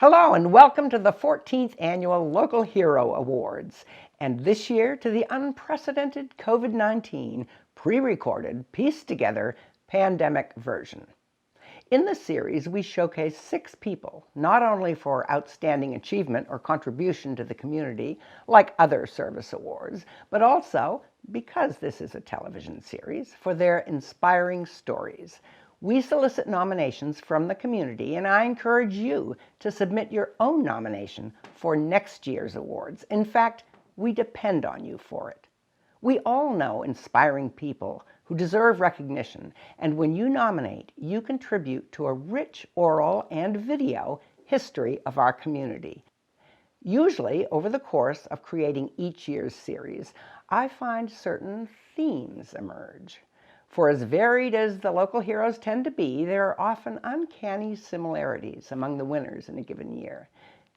Hello and welcome to the 14th Annual Local Hero Awards, and this year to the unprecedented COVID-19 pre-recorded, pieced together pandemic version. In the series, we showcase 6 people, not only for outstanding achievement or contribution to the community, like other service awards, but also, because this is a television series, for their inspiring stories. We solicit nominations from the community, and I encourage you to submit your own nomination for next year's awards. In fact, we depend on you for it. We all know inspiring people who deserve recognition, and when you nominate, you contribute to a rich oral and video history of our community. Usually, over the course of creating each year's series, I find certain themes emerge. For as varied as the local heroes tend to be, there are often uncanny similarities among the winners in a given year.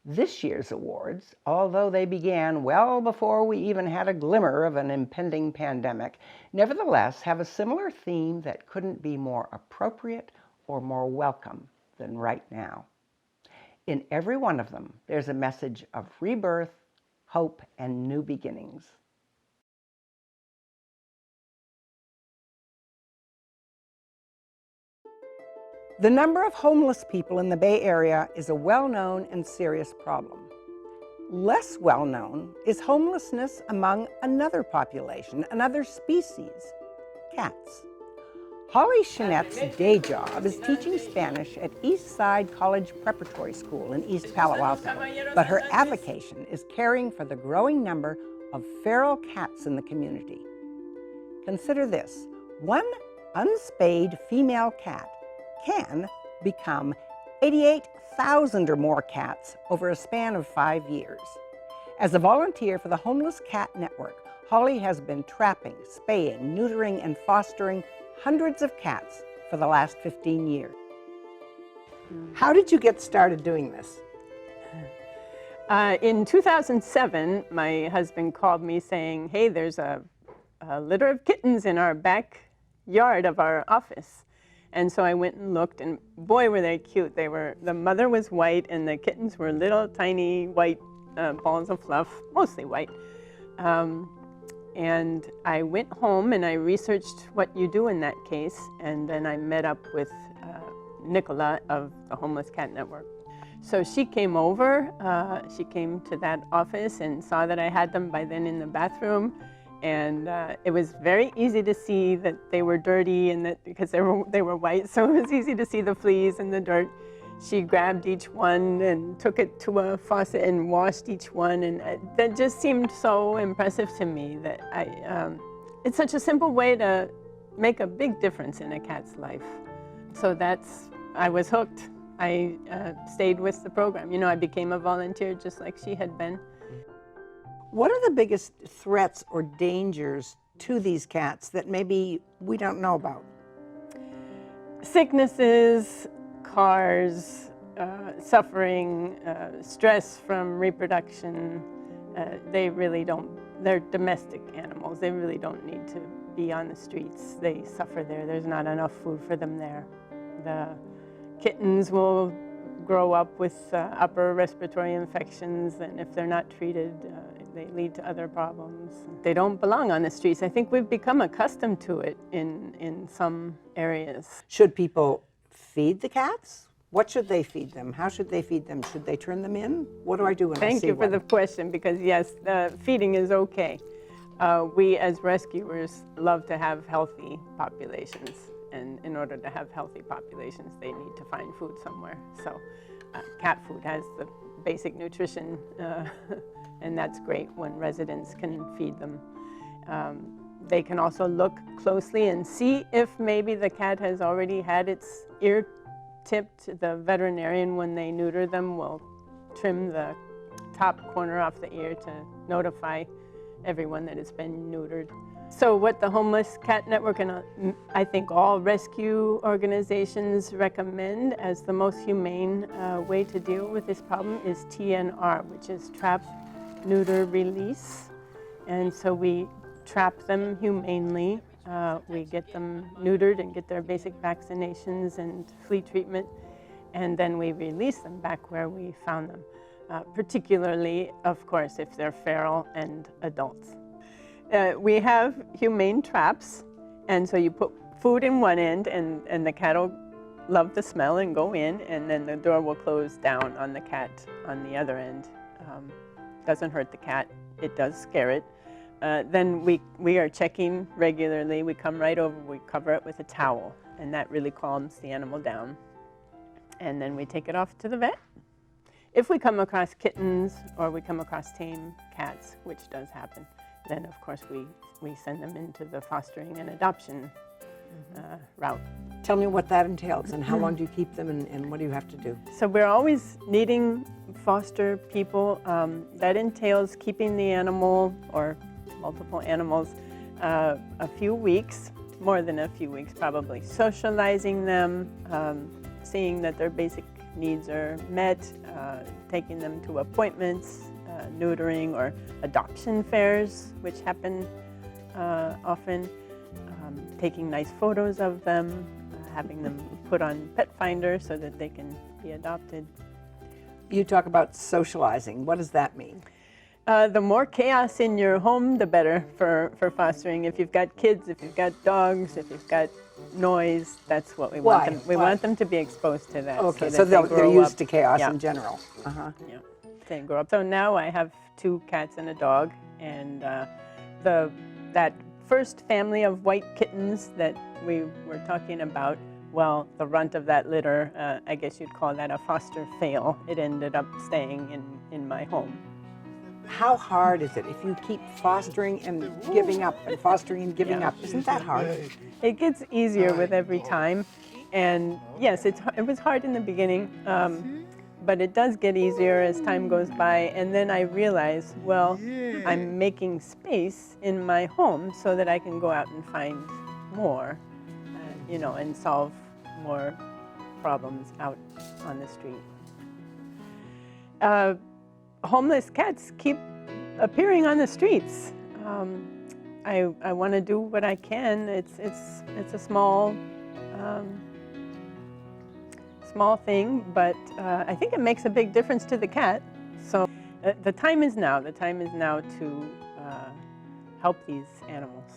This year's awards, although they began well before we even had a glimmer of an impending pandemic, nevertheless have a similar theme that couldn't be more appropriate or more welcome than right now. In every one of them, there's a message of rebirth, hope, and new beginnings. The number of homeless people in the Bay Area is a well-known and serious problem. Less well-known is homelessness among another population, another species, cats. Holly Chenette's day job is teaching Spanish at East Side College Preparatory School in East Palo Alto, but her avocation is caring for the growing number of feral cats in the community. Consider this: one unspayed female cat can become 88,000 or more cats over a span of 5 years. As a volunteer for the Homeless Cat Network, Holly has been trapping, spaying, neutering, and fostering hundreds of cats for the last 15 years. How did you get started doing this? In 2007, my husband called me saying, hey, there's a litter of kittens in our backyard of our office. And so I went and looked, and boy, were they cute. The mother was white, and the kittens were little tiny white balls of fluff, mostly white. And I went home and I researched what you do in that case, and then I met up with Nicola of the Homeless Cat Network. So she came over, she came to that office and saw that I had them by then in the bathroom. And it was very easy to see that they were dirty, and that because they were white, so it was easy to see the fleas and the dirt. She grabbed each one and took it to a faucet and washed each one, and that just seemed so impressive to me that it's such a simple way to make a big difference in a cat's life. So I was hooked. I stayed with the program. You know, I became a volunteer just like she had been. What are the biggest threats or dangers to these cats that maybe we don't know about? Sicknesses, cars, suffering, stress from reproduction. They're domestic animals. They really don't need to be on the streets. They suffer there. There's not enough food for them there. The kittens will grow up with upper respiratory infections, and if they're not treated, they lead to other problems. They don't belong on the streets. I think we've become accustomed to it in some areas. Should people feed the cats? What should they feed them? How should they feed them? Should they turn them in? What do I do when I see one? Thank you for the question, because yes, feeding is okay. We as rescuers love to have healthy populations. And in order to have healthy populations, they need to find food somewhere. So cat food has the basic nutrition, and that's great when residents can feed them. They can also look closely and see if maybe the cat has already had its ear tipped. The veterinarian, when they neuter them, will trim the top corner off the ear to notify everyone that it's been neutered. So what the Homeless Cat Network and I think all rescue organizations recommend as the most humane way to deal with this problem is TNR, which is trap, neuter, release. And so we trap them humanely. We get them neutered and get their basic vaccinations and flea treatment. and then we release them back where we found them, particularly, of course, if they're feral and adults. We have humane traps, and so you put food in one end, and the cat will love the smell and go in, and then the door will close down on the cat on the other end. Doesn't hurt the cat, it does scare it. Then we are checking regularly. We come right over, we cover it with a towel, and that really calms the animal down. And then we take it off to the vet. If we come across kittens or we come across tame cats, which does happen, then of course we send them into the fostering and adoption route. Tell me what that entails and how long do you keep them and what do you have to do? So we're always needing foster people. That entails keeping the animal or multiple animals a few weeks, more than a few weeks probably, socializing them, seeing that their basic needs are met, taking them to appointments, neutering or adoption fairs, which happen often, taking nice photos of them, having them put on Pet Finder so that they can be adopted. You talk about socializing. What does that mean? The more chaos in your home, the better for fostering. If you've got kids, if you've got dogs, if you've got noise, that's what we want them. We want them to be exposed to that. Okay, so they're used to chaos Yeah. in general. Yeah, they grow up. So now I have 2 cats and a dog, and that first family of white kittens that we were talking about, well, the runt of that litter, I guess you'd call that a foster fail. It ended up staying in my home. How hard is it if you keep fostering and giving up and fostering and giving up? Isn't that hard? It gets easier with every time, and yes, it was hard in the beginning, but it does get easier as time goes by. And then I realize, well, I'm making space in my home so that I can go out and find more, and solve more problems out on the street. Homeless cats keep appearing on the streets. I want to do what I can. It's a small thing, but I think it makes a big difference to the cat. So the time is now. The time is now to help these animals.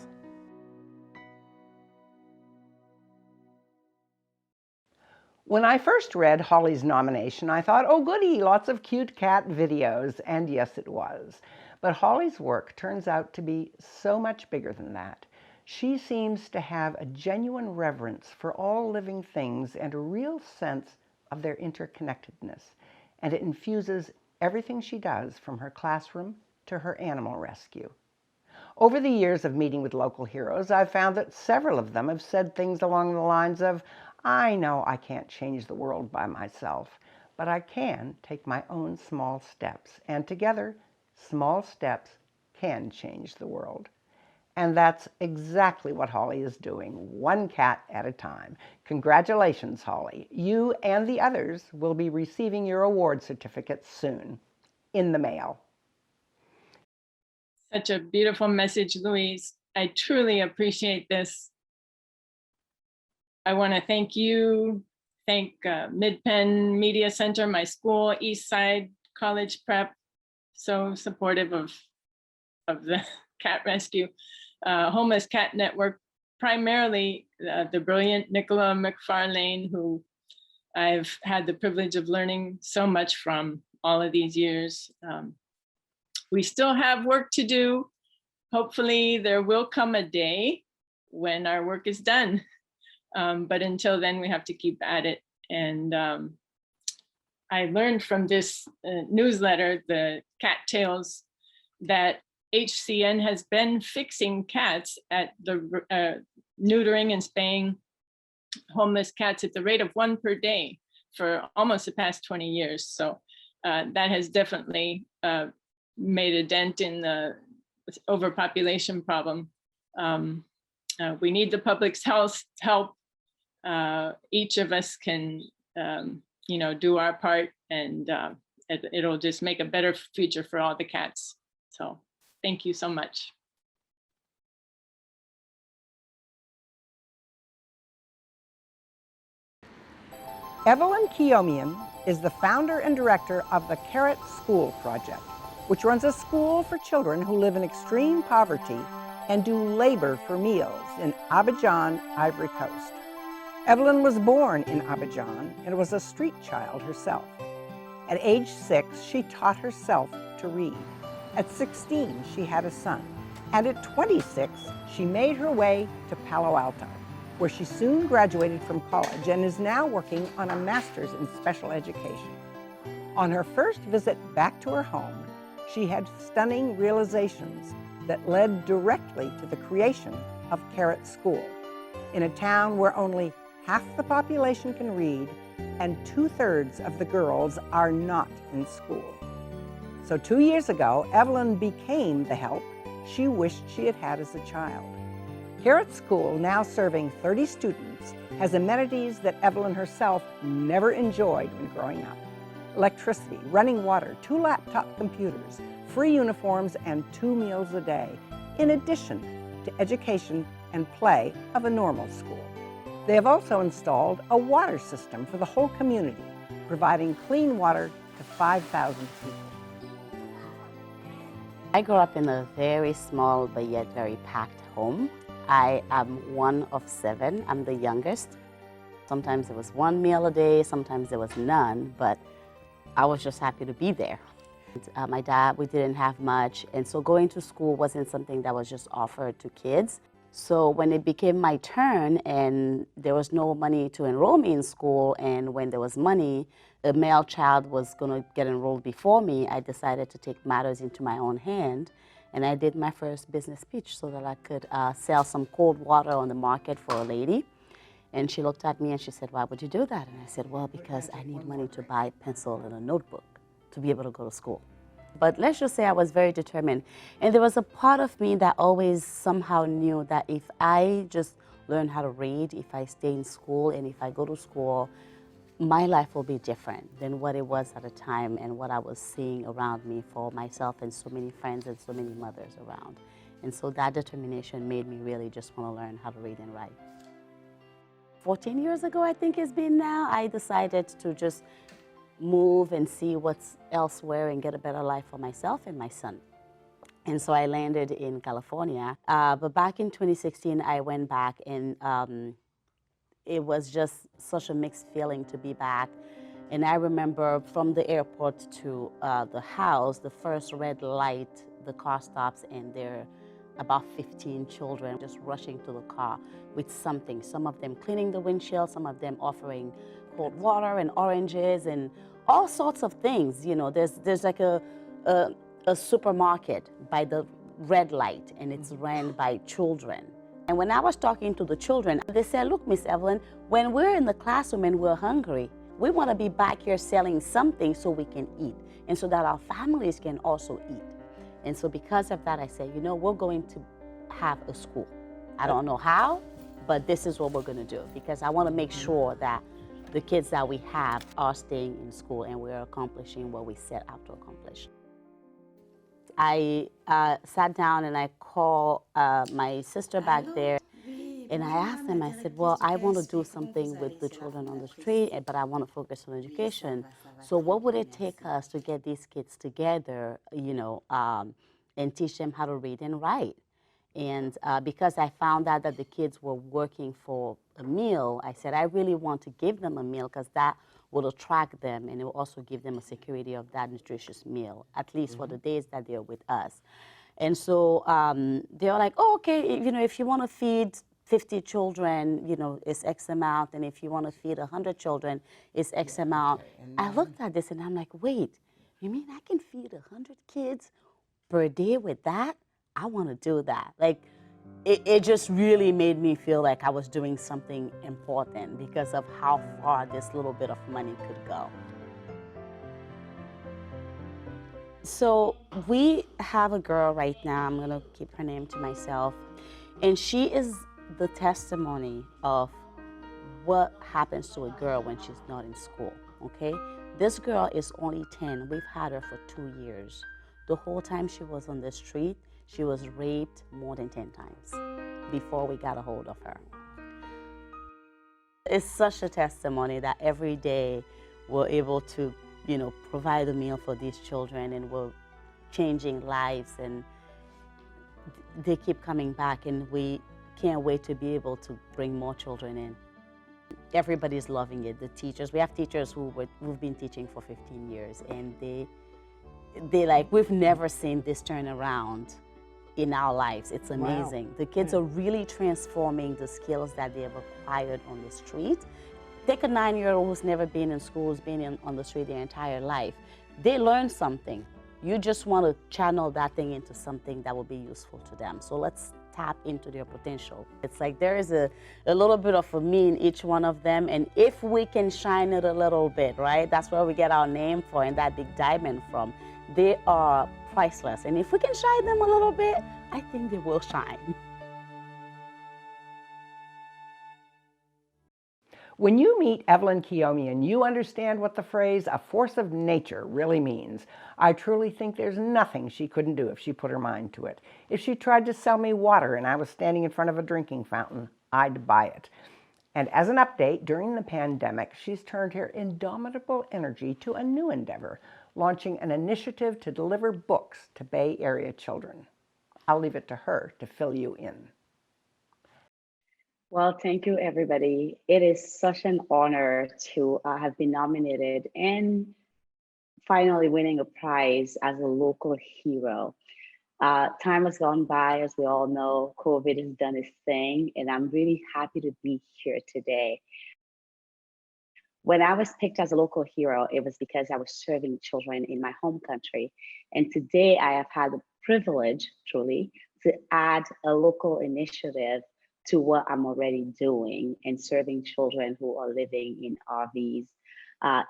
When I first read Holly's nomination, I thought, oh goody, lots of cute cat videos, and yes it was. But Holly's work turns out to be so much bigger than that. She seems to have a genuine reverence for all living things and a real sense of their interconnectedness, and it infuses everything she does from her classroom to her animal rescue. Over the years of meeting with local heroes, I've found that several of them have said things along the lines of, I know I can't change the world by myself, but I can take my own small steps, and together, small steps can change the world. And that's exactly what Holly is doing, one cat at a time. Congratulations, Holly. You and the others will be receiving your award certificates soon, in the mail. Such a beautiful message, Louise. I truly appreciate this. I want to thank you, thank Mid-Penn Media Center, my school, Eastside College Prep, so supportive of the cat rescue, Homeless Cat Network, primarily the brilliant Nicola McFarlane, who I've had the privilege of learning so much from all of these years. We still have work to do. Hopefully there will come a day when our work is done. But until then, we have to keep at it. And I learned from this newsletter, the Cat Tales, that HCN has been fixing cats at the neutering and spaying homeless cats at the rate of 1 per day for almost the past 20 years. So that has definitely made a dent in the overpopulation problem. We need the public's help. Each of us can, do our part, and it'll just make a better future for all the cats. So thank you so much. Evelyn Keomium is the founder and director of the Carrot School Project, which runs a school for children who live in extreme poverty and do labor for meals in Abidjan, Ivory Coast. Evelyn was born in Abidjan and was a street child herself. At age 6, she taught herself to read. At 16, she had a son. And at 26, she made her way to Palo Alto, where she soon graduated from college and is now working on a master's in special education. On her first visit back to her home, she had stunning realizations that led directly to the creation of Carrot School, in a town where only half the population can read and 2/3 of the girls are not in school. So 2 years ago, Evelyn became the help she wished she had had as a child. Carrot School, now serving 30 students, has amenities that Evelyn herself never enjoyed when growing up. Electricity, running water, 2 laptop computers, free uniforms, and 2 meals a day, in addition to education and play of a normal school. They have also installed a water system for the whole community, providing clean water to 5,000 people. I grew up in a very small but yet very packed home. I am one of 7. I'm the youngest. Sometimes it was 1 meal a day, sometimes there was none, but I was just happy to be there. My dad, we didn't have much, and so going to school wasn't something that was just offered to kids. So when it became my turn and there was no money to enroll me in school, and when there was money, a male child was going to get enrolled before me, I decided to take matters into my own hand, and I did my first business pitch so that I could sell some cold water on the market for a lady. And she looked at me and she said, "Why would you do that?" And I said, "Well, because I need money to buy a pencil and a notebook to be able to go to school." But let's just say I was very determined. And there was a part of me that always somehow knew that if I just learn how to read, if I stay in school, and if I go to school, my life will be different than what it was at the time and what I was seeing around me for myself and so many friends and so many mothers around. And so that determination made me really just want to learn how to read and write. 14 years ago, I think it's been now, I decided to just move and see what's elsewhere and get a better life for myself and my son. And so I landed in California. But back in 2016, I went back, and it was just such a mixed feeling to be back. And I remember from the airport to the house, the first red light, the car stops, and there are about 15 children just rushing to the car with something. Some of them cleaning the windshield, some of them offering cold water and oranges and all sorts of things. You know, there's like a supermarket by the red light, and it's ran by children. And when I was talking to the children, they said, "Look, Miss Evelyn, when we're in the classroom and we're hungry, we want to be back here selling something so we can eat, and so that our families can also eat." And so because of that, I said, you know, we're going to have a school. I don't know how, but this is what we're going to do, because I want to make sure that the kids that we have are staying in school and we're accomplishing what we set out to accomplish. I sat down and I called my sister back there, and I asked them, I said, well, I want to do something with the children on the street, but I want to focus on education. So what would it take us to get these kids together, you know, and teach them how to read and write? And because I found out that the kids were working for a meal, I said, I really want to give them a meal, because that will attract them, and it will also give them a security of that nutritious meal, at least for the days that they're with us. And so they were like, oh, okay, you know, if you want to feed 50 children, you know, it's X amount, and if you want to feed 100 children, it's X amount. I looked at this and I'm like, wait, you mean I can feed 100 kids per day with that? I want to do that. Like, it just really made me feel like I was doing something important because of how far this little bit of money could go. So we have a girl right now, I'm gonna keep her name to myself, and she is the testimony of what happens to a girl when she's not in school, okay? This girl is only 10. We've had her for 2 years. The whole time she was on the street, she was raped more than 10 times before we got a hold of her. It's such a testimony that every day we're able to, provide a meal for these children, and we're changing lives, and they keep coming back, and we can't wait to be able to bring more children in. Everybody's loving it. The teachers, we have teachers who've been teaching for 15 years, and they like, we've never seen this turn around in our lives. It's amazing. Wow. The kids are really transforming the skills that they have acquired on the street. Take a 9-year-old who's never been in school, who's been on the street their entire life. They learn something. You just want to channel that thing into something that will be useful to them. So let's tap into their potential. It's like there is a little bit of a me in each one of them, and if we can shine it a little bit, right? That's where we get our name for, and that big diamond from. They are priceless, and if we can shine them a little bit, I think they will shine. When you meet Evelyn Keomium, you understand what the phrase "a force of nature" really means. I truly think there's nothing she couldn't do if she put her mind to it. If she tried to sell me water and I was standing in front of a drinking fountain, I'd buy it. And as an update, during the pandemic, she's turned her indomitable energy to a new endeavor, launching an initiative to deliver books to Bay Area children. I'll leave it to her to fill you in. Well, thank you, everybody. It is such an honor to have been nominated and finally winning a prize as a local hero. Time has gone by, as we all know. COVID has done its thing, and I'm really happy to be here today. When I was picked as a local hero, it was because I was serving children in my home country. And today I have had the privilege, truly, to add a local initiative to what I'm already doing and serving children who are living in RVs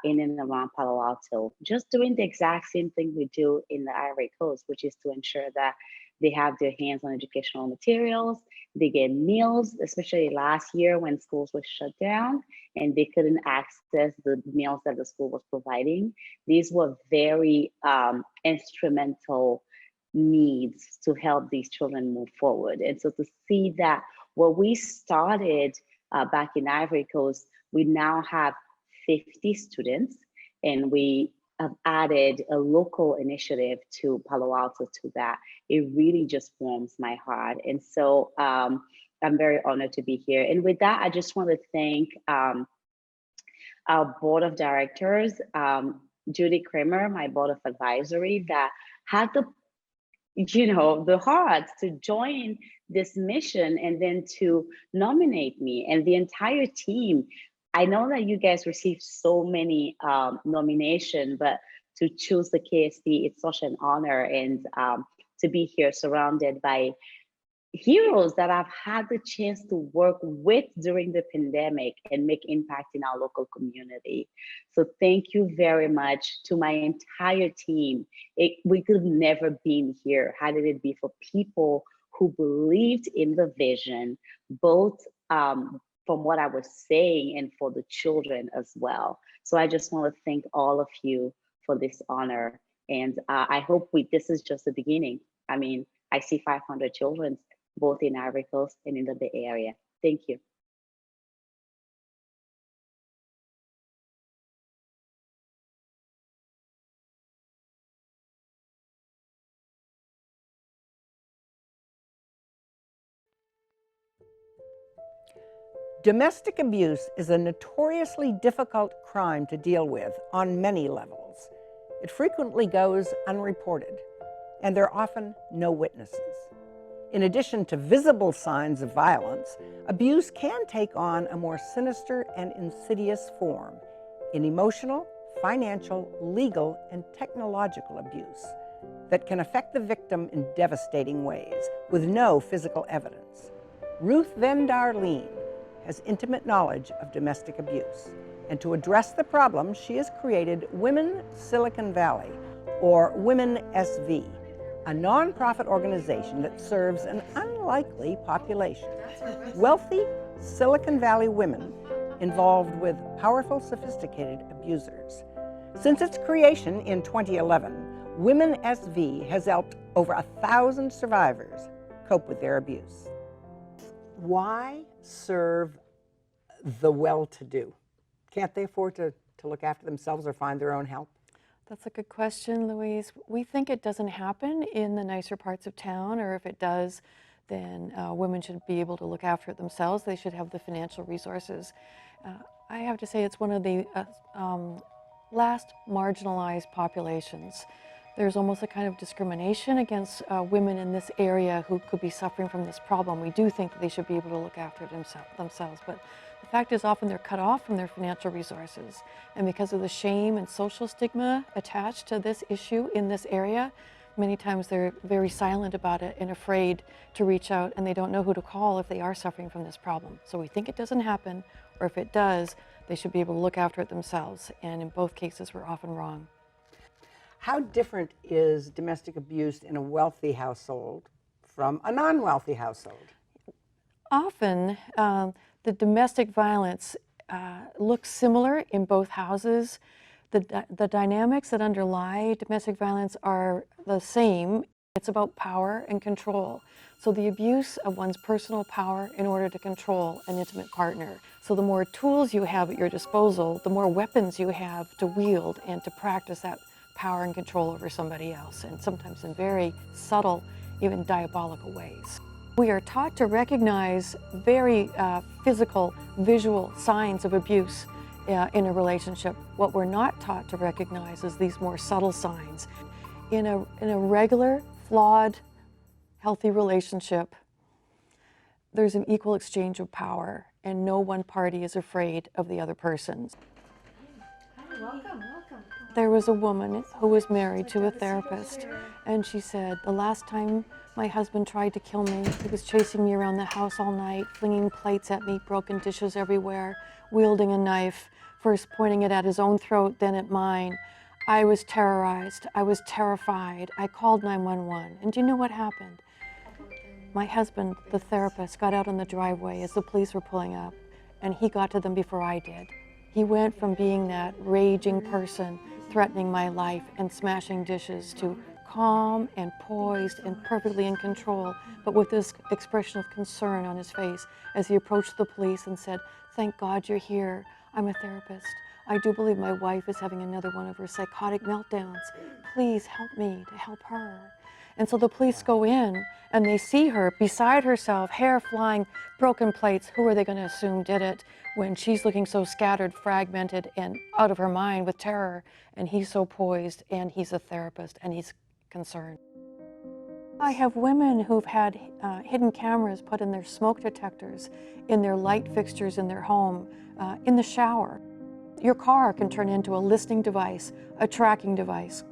in and around Palo Alto, just doing the exact same thing we do in the Ivory Coast, which is to ensure that they have their hands on educational materials, they get meals, especially last year when schools were shut down and they couldn't access the meals that the school was providing. These were very instrumental needs to help these children move forward. And so to see that what we started back in Ivory Coast, we now have 50 students, and we have added a local initiative to Palo Alto to that. It really just warms my heart. And so I'm very honored to be here. And with that, I just want to thank our board of directors, Judy Kramer, my board of advisory, that had the heart to join this mission and then to nominate me, and the entire team. I know that you guys received so many nominations, but to choose the KSP, it's such an honor, and to be here surrounded by heroes that I've had the chance to work with during the pandemic and make impact in our local community. So thank you very much to my entire team. We could have never been here had it be for people who believed in the vision, both from what I was saying and for the children as well. So I just want to thank all of you for this honor. And I hope this is just the beginning. I mean, I see 500 children both in Ivory Coast and in the Bay Area. Thank you. Domestic abuse is a notoriously difficult crime to deal with on many levels. It frequently goes unreported, and there are often no witnesses. In addition to visible signs of violence, abuse can take on a more sinister and insidious form in emotional, financial, legal, and technological abuse that can affect the victim in devastating ways with no physical evidence. Ruth Van Darleen has intimate knowledge of domestic abuse, and to address the problem, she has created Women Silicon Valley, or Women SV, a nonprofit organization that serves an unlikely population. Wealthy Silicon Valley women involved with powerful, sophisticated abusers. Since its creation in 2011, Women SV has helped over 1,000 survivors cope with their abuse. Why serve the well-to-do? Can't they afford to look after themselves or find their own help? That's a good question, Louise. We think it doesn't happen in the nicer parts of town, or if it does, then women should be able to look after it themselves. They should have the financial resources. I have to say it's one of the last marginalized populations. There's almost a kind of discrimination against women in this area who could be suffering from this problem. We do think that they should be able to look after it themselves, but the fact is often they're cut off from their financial resources. And because of the shame and social stigma attached to this issue in this area, many times they're very silent about it and afraid to reach out, and they don't know who to call if they are suffering from this problem. So we think it doesn't happen, or if it does, they should be able to look after it themselves. And in both cases, we're often wrong. How different is domestic abuse in a wealthy household from a non-wealthy household? Often, the domestic violence looks similar in both houses. The dynamics that underlie domestic violence are the same. It's about power and control. So the abuse of one's personal power in order to control an intimate partner. So the more tools you have at your disposal, the more weapons you have to wield and to practice that power and control over somebody else, and sometimes in very subtle, even diabolical ways. We are taught to recognize very physical, visual signs of abuse in a relationship. What we're not taught to recognize is these more subtle signs. In a regular, flawed, healthy relationship, there's an equal exchange of power, and no one party is afraid of the other person. Welcome. There was a woman who was married to a therapist, and she said, the last time my husband tried to kill me, he was chasing me around the house all night, flinging plates at me, broken dishes everywhere, wielding a knife, first pointing it at his own throat, then at mine. I was terrorized. I was terrified. I called 911. And do you know what happened? My husband, the therapist, got out on the driveway as the police were pulling up, and he got to them before I did. He went from being that raging person, threatening my life and smashing dishes, to calm and poised and perfectly in control, but with this expression of concern on his face as he approached the police and said, "Thank God you're here. I'm a therapist. I do believe my wife is having another one of her psychotic meltdowns. Please help me to help her." And so the police go in and they see her beside herself, hair flying, broken plates. Who are they going to assume did it when she's looking so scattered, fragmented, and out of her mind with terror? And he's so poised, and he's a therapist, and he's concerned. I have women who've had hidden cameras put in their smoke detectors, in their light fixtures in their home, in the shower. Your car can turn into a listening device, a tracking device.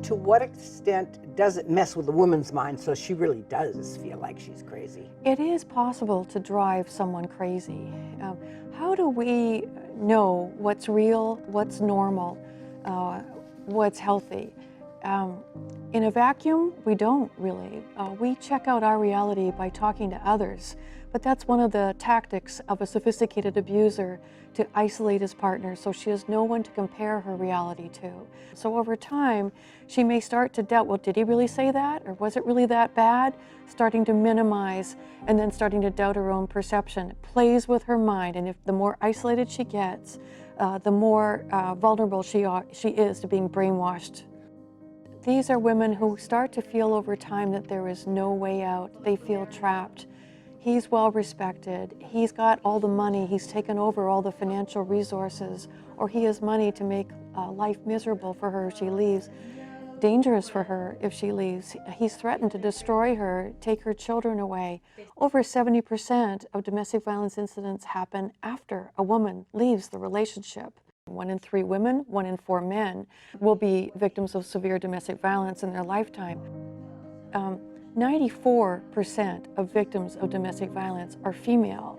To what extent does it mess with a woman's mind so she really does feel like she's crazy? It is possible to drive someone crazy. How do we know what's real, what's normal, what's healthy? In a vacuum, we don't really. We check out our reality by talking to others, but that's one of the tactics of a sophisticated abuser, to isolate his partner so she has no one to compare her reality to. So over time, she may start to doubt, well, did he really say that? Or was it really that bad? Starting to minimize and then starting to doubt her own perception. It plays with her mind, and if the more isolated she gets, the more vulnerable she is to being brainwashed. These are women who start to feel over time that there is no way out. They feel trapped. He's well respected. He's got all the money. He's taken over all the financial resources, or he has money to make life miserable for her if she leaves, dangerous for her if she leaves. He's threatened to destroy her, take her children away. Over 70% of domestic violence incidents happen after a woman leaves the relationship. 1 in 3 women, 1 in 4 men will be victims of severe domestic violence in their lifetime. 94% of victims of domestic violence are female.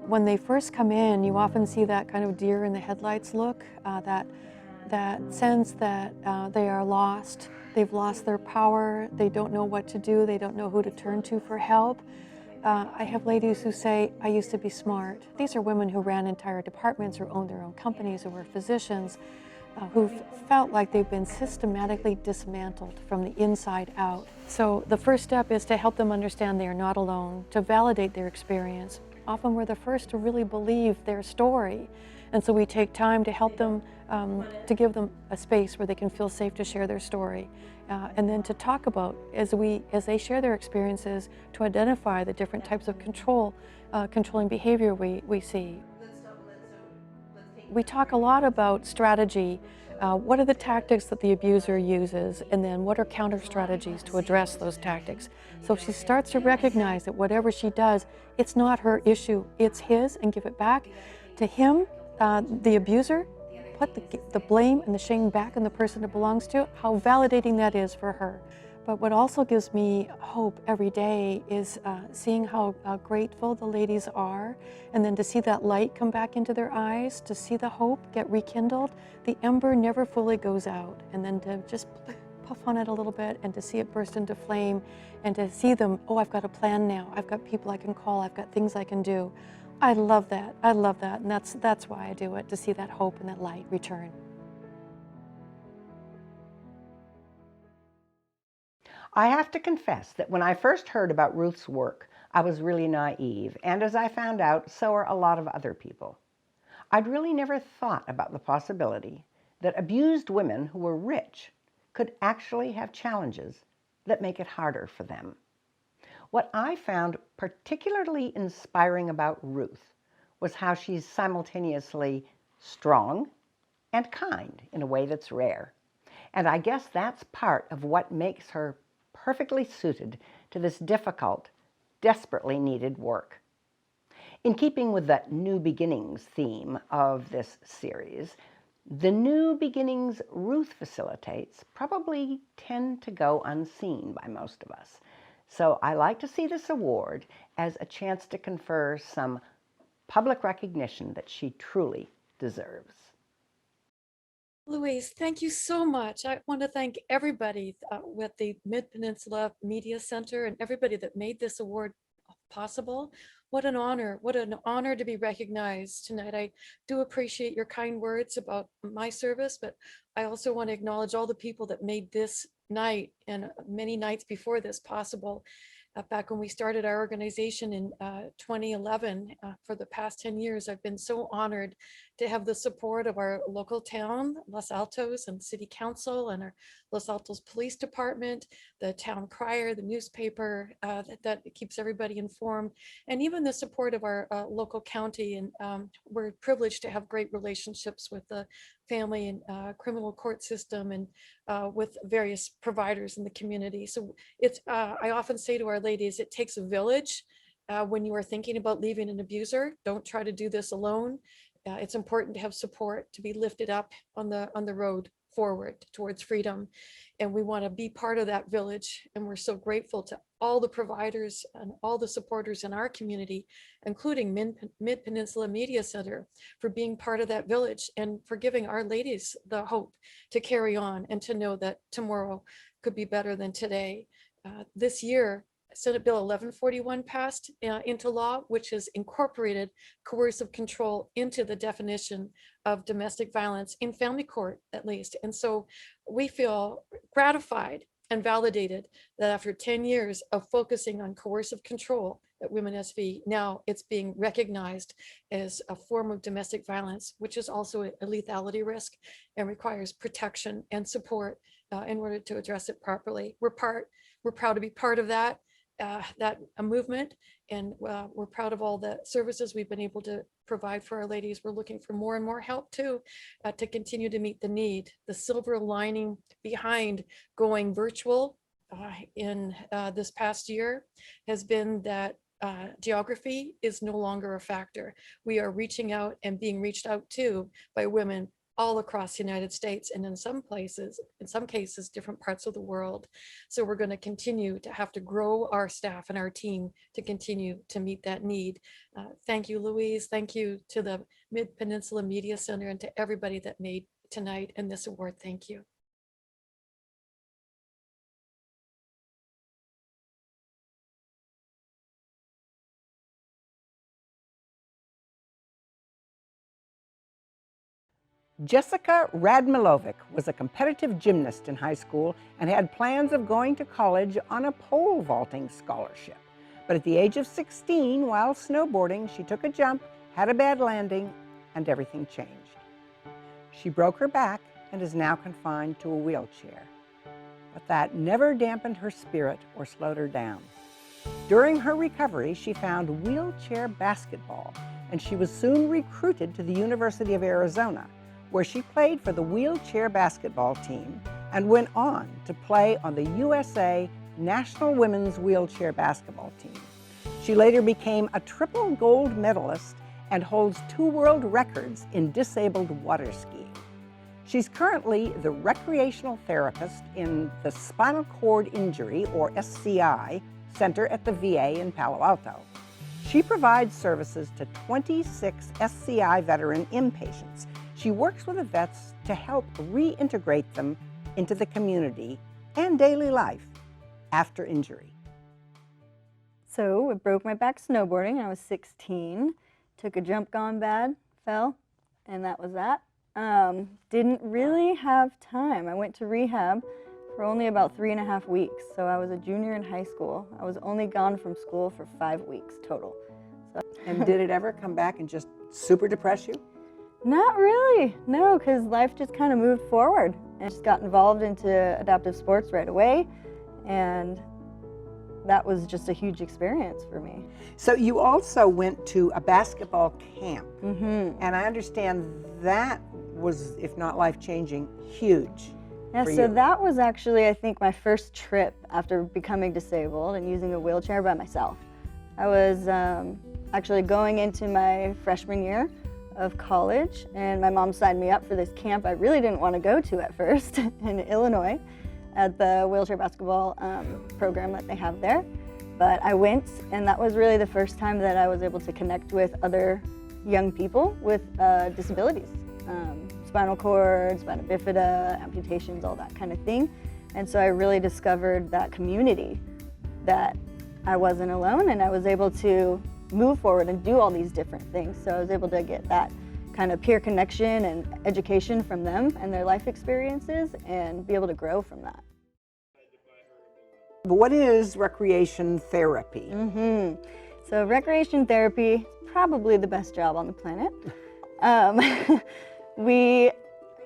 When they first come in, you often see that kind of deer in the headlights look, that sense that they are lost. They've lost their power. They don't know what to do. They don't know who to turn to for help. I have ladies who say, I used to be smart. These are women who ran entire departments or owned their own companies or were physicians, who've felt like they've been systematically dismantled from the inside out. So the first step is to help them understand they are not alone, to validate their experience, often we're the first to really believe their story. And so we take time to help them, to give them a space where they can feel safe to share their story. And then to talk about, as they share their experiences, to identify the different types of controlling behavior we see. We talk a lot about strategy. What are the tactics that the abuser uses, and then what are counter strategies to address those tactics? So she starts to recognize that whatever she does, it's not her issue, it's his, and give it back to him, the abuser. Put the blame and the shame back on the person it belongs to, how validating that is for her. But what also gives me hope every day is seeing how grateful the ladies are, and then to see that light come back into their eyes, to see the hope get rekindled. The ember never fully goes out, and then to just puff on it a little bit and to see it burst into flame, and to see them, oh, I've got a plan now, I've got people I can call, I've got things I can do. I love that, and that's why I do it, to see that hope and that light return. I have to confess that when I first heard about Ruth's work, I was really naive, and as I found out, so are a lot of other people. I'd really never thought about the possibility that abused women who were rich could actually have challenges that make it harder for them. What I found particularly inspiring about Ruth was how she's simultaneously strong and kind in a way that's rare. And I guess that's part of what makes her perfectly suited to this difficult, desperately needed work. In keeping with the New Beginnings theme of this series, the new beginnings Ruth facilitates probably tend to go unseen by most of us. So I like to see this award as a chance to confer some public recognition that she truly deserves. Louise, thank you so much. I want to thank everybody with the Mid-Peninsula Media Center and everybody that made this award possible. What an honor to be recognized tonight. I do appreciate your kind words about my service, but I also want to acknowledge all the people that made this night and many nights before this possible. Back when we started our organization in 2011, for the past 10 years, I've been so honored to have the support of our local town, Los Altos, and City Council, and our Los Altos Police Department, the town crier, the newspaper that keeps everybody informed, and even the support of our local county. And we're privileged to have great relationships with the family and criminal court system, and with various providers in the community. So it's, I often say to our ladies, it takes a village. When you are thinking about leaving an abuser, don't try to do this alone. It's important to have support, to be lifted up on the road forward towards freedom. And we want to be part of that village. And we're so grateful to all the providers and all the supporters in our community, including Mid-Peninsula Media Center, for being part of that village and for giving our ladies the hope to carry on and to know that tomorrow could be better than today. This year, Senate Bill 1141 passed into law, which has incorporated coercive control into the definition of domestic violence in family court, at least. And so we feel gratified and validated that after 10 years of focusing on coercive control at Women SV, now it's being recognized as a form of domestic violence, which is also a lethality risk and requires protection and support in order to address it properly. We're proud to be part of that movement, and we're proud of all the services we've been able to provide for our ladies. We're looking for more and more help too, to continue to meet the need. The silver lining behind going virtual in this past year has been that geography is no longer a factor. We are reaching out and being reached out to by women all across the United States, and in some cases, different parts of the world. So we're going to continue to have to grow our staff and our team to continue to meet that need. Thank you, Louise. Thank you to the Mid-Peninsula Media Center and to everybody that made tonight and this award. Thank you. Jessica Radmilovic was a competitive gymnast in high school and had plans of going to college on a pole vaulting scholarship. But at the age of 16, while snowboarding, she took a jump, had a bad landing, and everything changed. She broke her back and is now confined to a wheelchair. But that never dampened her spirit or slowed her down. During her recovery, she found wheelchair basketball, and she was soon recruited to the University of Arizona, where she played for the wheelchair basketball team and went on to play on the USA National Women's Wheelchair Basketball Team. She later became a triple gold medalist and holds 2 world records in disabled water skiing. She's currently the recreational therapist in the Spinal Cord Injury, or SCI, Center at the VA in Palo Alto. She provides services to 26 SCI veteran inpatients. She works with the vets to help reintegrate them into the community and daily life after injury. So I broke my back snowboarding when I was 16, took a jump gone bad, fell, and that was that. Didn't really have time. I went to rehab for only about 3.5 weeks. So I was a junior in high school. I was only gone from school for 5 weeks total. So. And did it ever come back and just super depress you? Not really, no, because life just kind of moved forward. I just got involved into adaptive sports right away, and that was just a huge experience for me. So you also went to a basketball camp, and I understand that was, if not life-changing, huge. Yeah, so that was actually, I think, my first trip after becoming disabled and using a wheelchair by myself. I was actually going into my freshman year of college, and my mom signed me up for this camp I really didn't want to go to at first in Illinois at the wheelchair basketball program that they have there. But I went, and that was really the first time that I was able to connect with other young people with disabilities. Spinal cord, spina bifida, amputations, all that kind of thing. And so I really discovered that community, that I wasn't alone, and I was able to move forward and do all these different things. So I was able to get that kind of peer connection and education from them and their life experiences and be able to grow from that. What is recreation therapy? So recreation therapy, probably the best job on the planet. We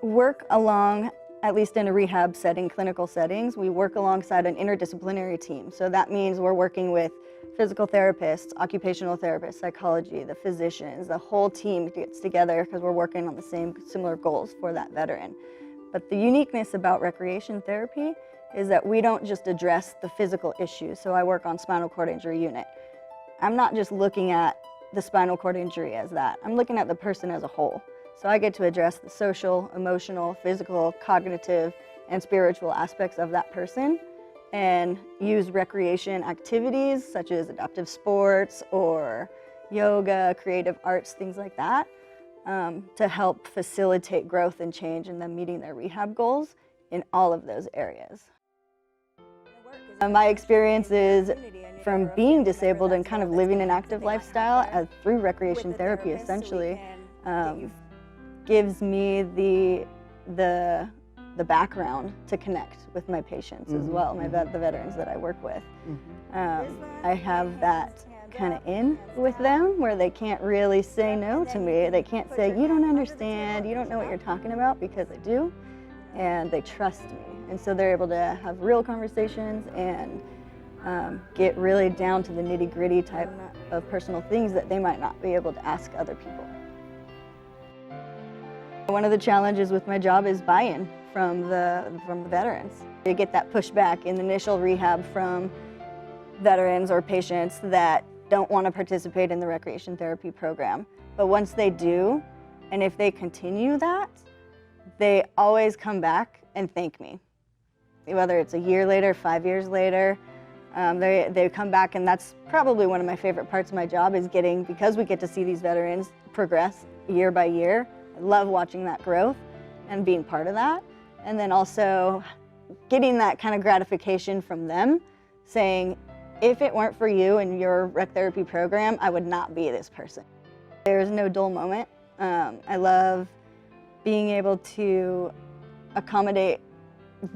work along, at least in a rehab setting, clinical settings, we work alongside an interdisciplinary team. So that means we're working with physical therapists, occupational therapists, psychology, the physicians, the whole team gets together because we're working on the similar goals for that veteran. But the uniqueness about recreation therapy is that we don't just address the physical issues. So I work on spinal cord injury unit. I'm not just looking at the spinal cord injury as that. I'm looking at the person as a whole. So I get to address the social, emotional, physical, cognitive, and spiritual aspects of that person and use recreation activities such as adaptive sports or yoga, creative arts, things like that, to help facilitate growth and change and them meeting their rehab goals in all of those areas. My experience is from being disabled and kind of living an active lifestyle through recreation therapy essentially gives me the background to connect with my patients as well, the veterans that I work with. I have that kind of in with them where they can't really say no to me. They can't say, you don't understand, you don't know what you're talking about, because I do, and they trust me. And so they're able to have real conversations and get really down to the nitty-gritty type of personal things that they might not be able to ask other people. One of the challenges with my job is buy-in from the veterans. You get that pushback in the initial rehab from veterans or patients that don't want to participate in the recreation therapy program. But once they do, and if they continue that, they always come back and thank me. Whether it's a year later, 5 years later, they come back, and that's probably one of my favorite parts of my job is because we get to see these veterans progress year by year. I love watching that growth and being part of that. And then also getting that kind of gratification from them saying, if it weren't for you and your rec therapy program, I would not be this person. There's no dull moment. I love being able to accommodate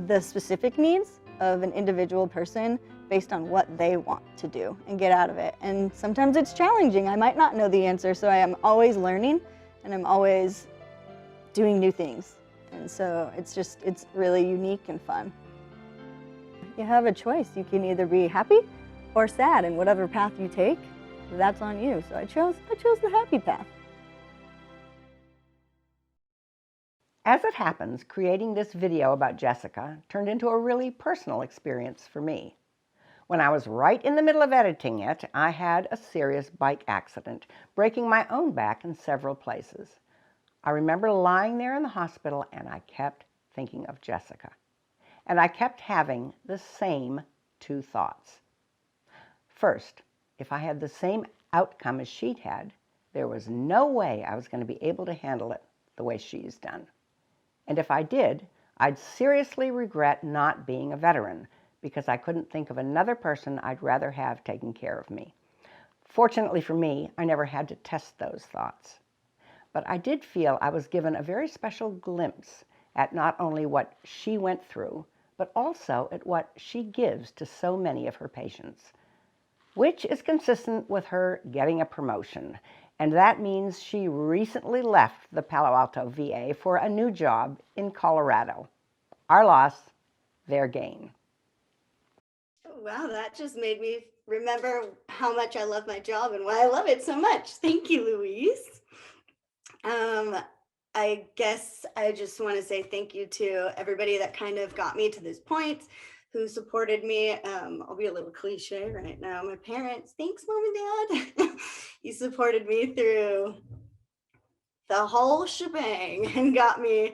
the specific needs of an individual person based on what they want to do and get out of it. And sometimes it's challenging. I might not know the answer, so I am always learning and I'm always doing new things. And so it's really unique and fun. You have a choice. You can either be happy or sad, and whatever path you take, that's on you. So I chose the happy path. As it happens, creating this video about Jessica turned into a really personal experience for me. When I was right in the middle of editing it, I had a serious bike accident, breaking my own back in several places. I remember lying there in the hospital and I kept thinking of Jessica. And I kept having the same two thoughts. First, if I had the same outcome as she'd had, there was no way I was going to be able to handle it the way she's done. And if I did, I'd seriously regret not being a veteran because I couldn't think of another person I'd rather have taking care of me. Fortunately for me, I never had to test those thoughts. But I did feel I was given a very special glimpse at not only what she went through, but also at what she gives to so many of her patients, which is consistent with her getting a promotion. And that means she recently left the Palo Alto VA for a new job in Colorado. Our loss, their gain. Wow, that just made me remember how much I love my job and why I love it so much. Thank you, Louise. I guess I just want to say thank you to everybody that kind of got me to this point, who supported me. I'll be a little cliche right now. My parents, thanks, Mom and Dad. You supported me through the whole shebang and got me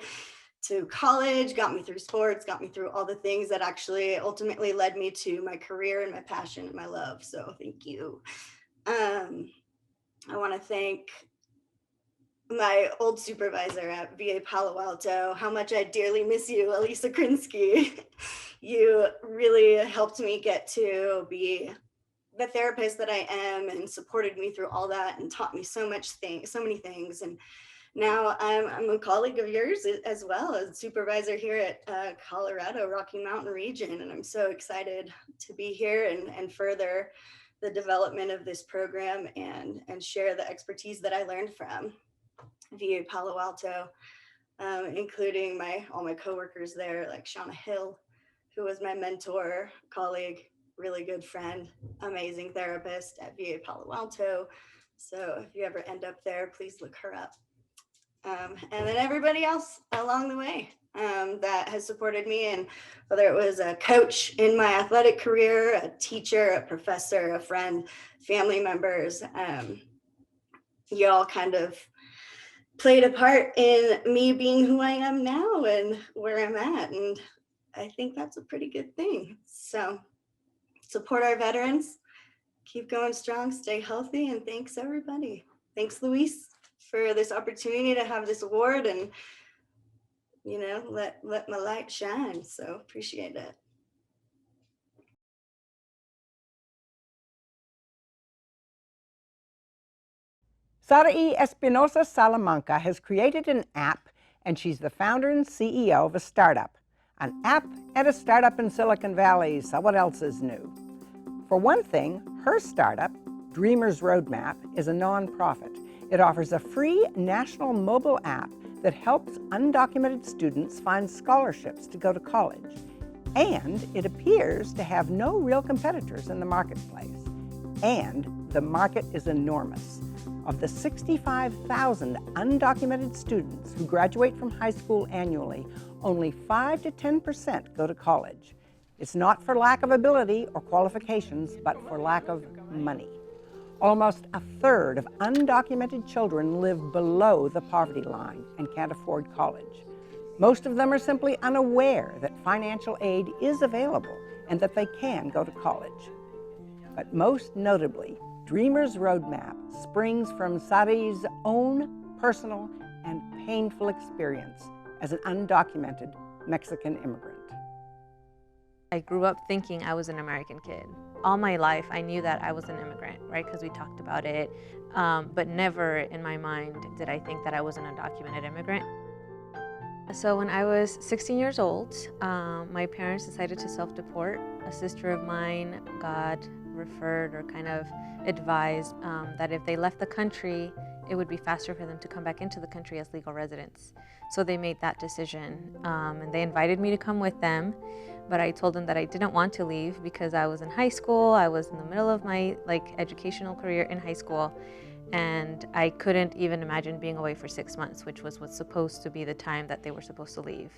to college, got me through sports, got me through all the things that actually ultimately led me to my career and my passion and my love. So thank you. I want to thank my old supervisor at VA Palo Alto, how much I dearly miss you, Elisa Krinsky. You really helped me get to be the therapist that I am and supported me through all that and taught me so many things. And now I'm a colleague of yours as well as supervisor here at Colorado, Rocky Mountain region. And I'm so excited to be here and further the development of this program and share the expertise that I learned from VA Palo Alto, including all my coworkers there, like Shauna Hill, who was my mentor, colleague, really good friend, amazing therapist at VA Palo Alto. So if you ever end up there, please look her up. And then everybody else along the way that has supported me, and whether it was a coach in my athletic career, a teacher, a professor, a friend, family members, you all kind of played a part in me being who I am now and where I'm at. And I think that's a pretty good thing. So support our veterans, keep going strong, stay healthy, and thanks everybody. Thanks, Luis, for this opportunity to have this award and, let my light shine. So appreciate it. Sarai Espinosa Salamanca has created an app, and she's the founder and CEO of a startup. An app at a startup in Silicon Valley, so what else is new? For one thing, her startup, Dreamers Roadmap, is a nonprofit. It offers a free national mobile app that helps undocumented students find scholarships to go to college. And it appears to have no real competitors in the marketplace. And the market is enormous. Of the 65,000 undocumented students who graduate from high school annually, only 5 to 10% go to college. It's not for lack of ability or qualifications, but for lack of money. Almost a third of undocumented children live below the poverty line and can't afford college. Most of them are simply unaware that financial aid is available and that they can go to college. But most notably, Dreamers Roadmap springs from Sarai's own personal and painful experience as an undocumented Mexican immigrant. I grew up thinking I was an American kid. All my life, I knew that I was an immigrant, right? Because we talked about it, but never in my mind did I think that I was an undocumented immigrant. So when I was 16 years old, my parents decided to self-deport A sister of mine, God referred or kind of advised that if they left the country, it would be faster for them to come back into the country as legal residents. So they made that decision, and they invited me to come with them, but I told them that I didn't want to leave because I was in high school. I was in the middle of my educational career in high school, and I couldn't even imagine being away for 6 months, which was what's supposed to be the time that they were supposed to leave.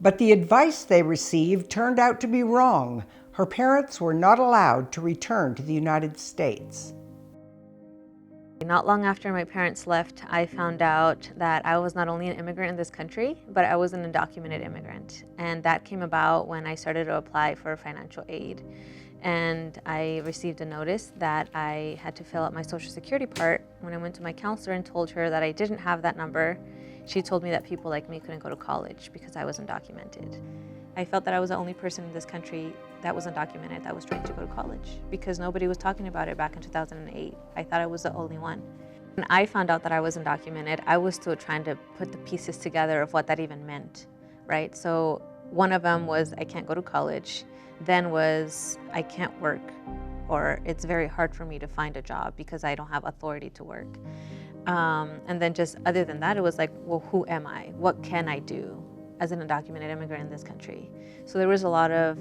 But the advice they received turned out to be wrong. Her parents were not allowed to return to the United States. Not long after my parents left, I found out that I was not only an immigrant in this country, but I was an undocumented immigrant. And that came about when I started to apply for financial aid. And I received a notice that I had to fill out my Social Security part. When I went to my counselor and told her that I didn't have that number, she told me that people like me couldn't go to college because I was undocumented. I felt that I was the only person in this country that was undocumented that was trying to go to college because nobody was talking about it back in 2008. I thought I was the only one. When I found out that I was undocumented, I was still trying to put the pieces together of what that even meant, right? So one of them was I can't go to college, then was I can't work, or it's very hard for me to find a job because I don't have authority to work. And then just other than that, it was like, well, who am I? What can I do as an undocumented immigrant in this country? So there was a lot of,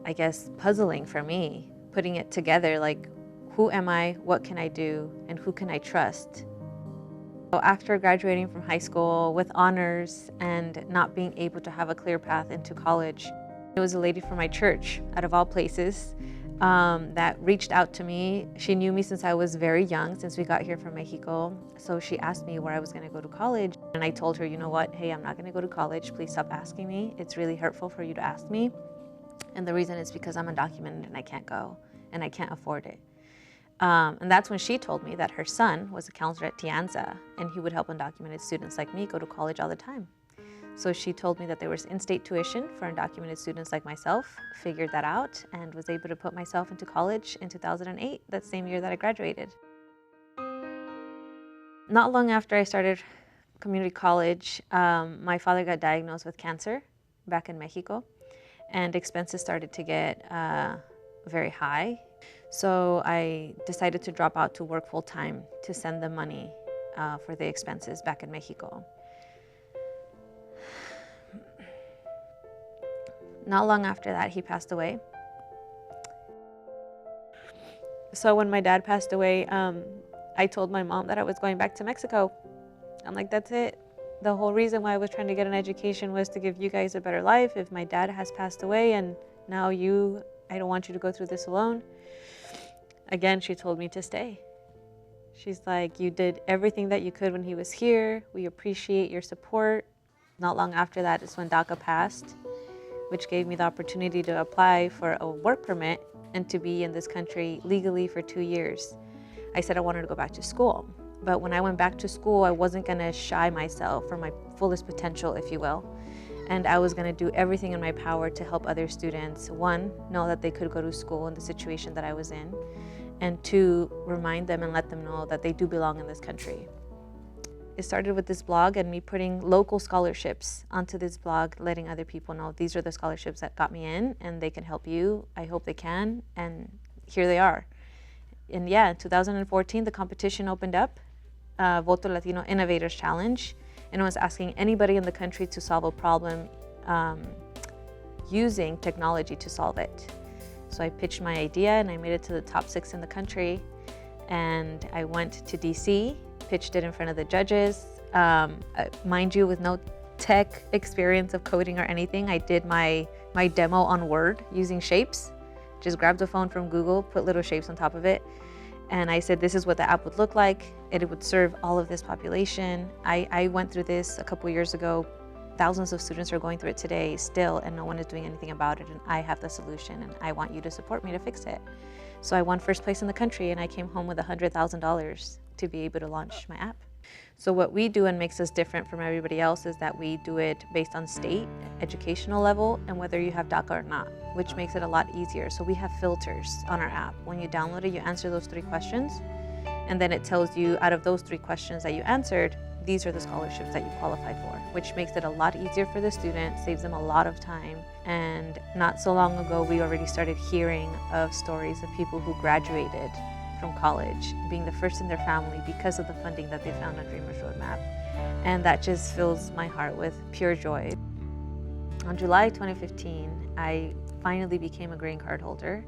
I guess, puzzling for me, putting it together, like, who am I, what can I do, and who can I trust? So after graduating from high school with honors and not being able to have a clear path into college, it was a lady from my church, out of all places, that reached out to me. She knew me since I was very young, since we got here from Mexico. So she asked me where I was going to go to college. And I told her, you know what, hey, I'm not going to go to college. Please stop asking me. It's really hurtful for you to ask me. And the reason is because I'm undocumented and I can't go and I can't afford it. And that's when she told me that her son was a counselor at Tianza and he would help undocumented students like me go to college all the time. So she told me that there was in-state tuition for undocumented students like myself, figured that out, and was able to put myself into college in 2008, that same year that I graduated. Not long after I started community college, my father got diagnosed with cancer back in Mexico, and expenses started to get very high. So I decided to drop out to work full-time to send them money for the expenses back in Mexico. Not long after that, he passed away. So when my dad passed away, I told my mom that I was going back to Mexico. I'm like, that's it. The whole reason why I was trying to get an education was to give you guys a better life. If my dad has passed away and now I don't want you to go through this alone. Again, she told me to stay. She's like, you did everything that you could when he was here. We appreciate your support. Not long after that is when DACA passed, which gave me the opportunity to apply for a work permit and to be in this country legally for 2 years. I said I wanted to go back to school, but when I went back to school, I wasn't gonna shy myself for my fullest potential, if you will. And I was gonna do everything in my power to help other students, one, know that they could go to school in the situation that I was in, and two, remind them and let them know that they do belong in this country. It started with this blog and me putting local scholarships onto this blog, letting other people know these are the scholarships that got me in and they can help you. I hope they can, and here they are. And yeah, in 2014, the competition opened up, Voto Latino Innovators Challenge, and I was asking anybody in the country to solve a problem using technology to solve it. So I pitched my idea and I made it to the top 6 in the country, and I went to DC, pitched it in front of the judges. Mind you, with no tech experience of coding or anything, I did my demo on Word using shapes. Just grabbed a phone from Google, put little shapes on top of it, and I said this is what the app would look like. It would serve all of this population. I went through this a couple years ago. Thousands of students are going through it today still, and no one is doing anything about it, and I have the solution, and I want you to support me to fix it. So I won first place in the country, and I came home with $100,000 to be able to launch my app. So what we do and makes us different from everybody else is that we do it based on state, educational level, and whether you have DACA or not, which makes it a lot easier. So we have filters on our app. When you download it, you answer those 3 questions, and then it tells you out of those 3 questions that you answered, these are the scholarships that you qualified for, which makes it a lot easier for the student, saves them a lot of time. And not so long ago, we already started hearing of stories of people who graduated from college, being the first in their family because of the funding that they found on Dreamers Roadmap. And that just fills my heart with pure joy. On July 2015, I finally became a green card holder.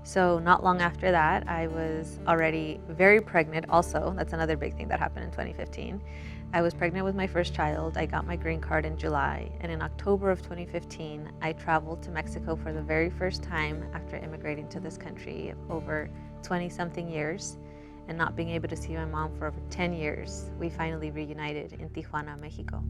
So not long after that, I was already very pregnant also. That's another big thing that happened in 2015. I was pregnant with my first child. I got my green card in July. And in October of 2015, I traveled to Mexico for the very first time after immigrating to this country of over 20-something years and not being able to see my mom for over 10 years. We finally reunited in Tijuana, Mexico.